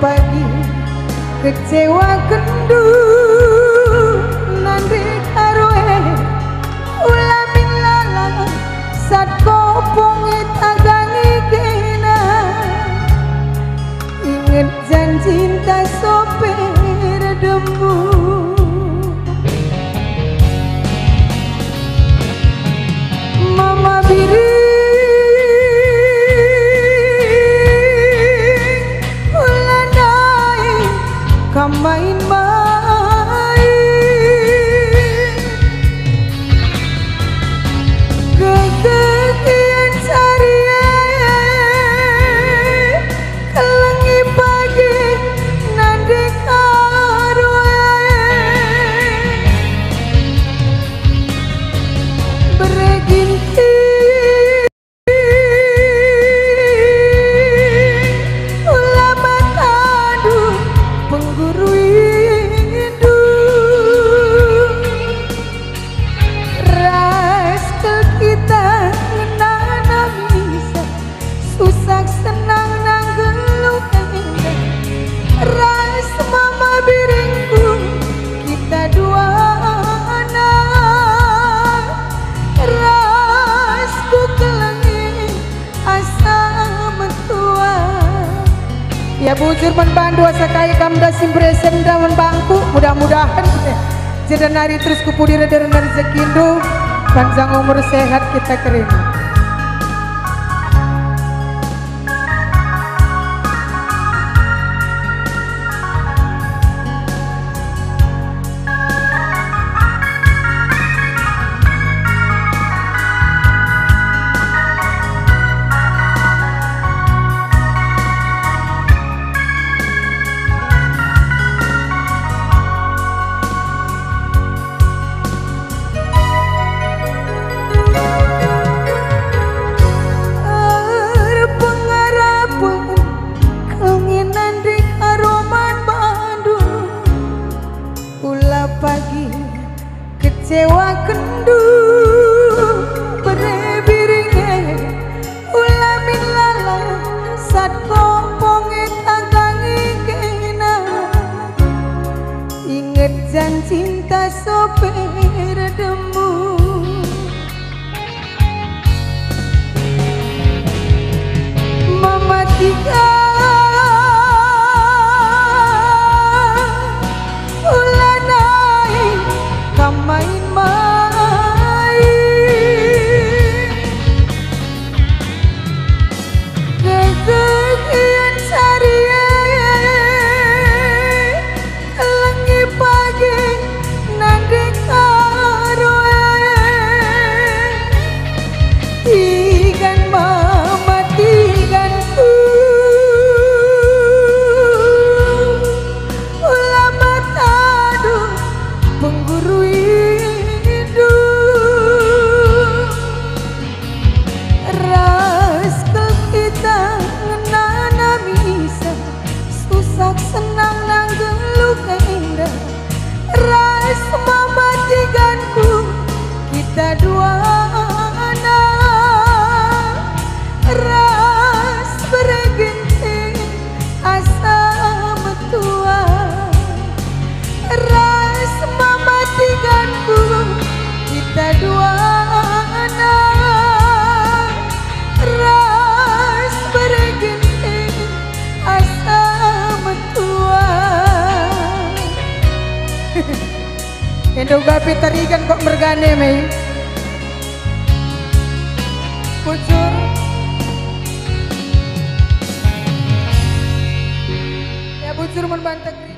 pagi kecewa kendu nandri karoe ulah milala sat kopong tagangi kena inget janji cinta sopir demu mama biri main-main kegegian saria kelengi pagi nande karoe bereginti ulama tadu penggurui ya bujur menbandu asa kaya kamda simpresen daun bangku mudah-mudahan jadi nari terus kupudi reder rezekindo panjang umur sehat kita keren. Pagi kecewa kendu berebiringe ulah milala sat koponge tagangi kena inget jan cinta sopir demu mama tiga senang nanggelu keindah ras mematikanku kita dua anak ras bergenting asa metua ras mematikanku kita dua anak ras bergenting asa Endo gapi tarikan kok mergane mei bujur ya bujur men bantek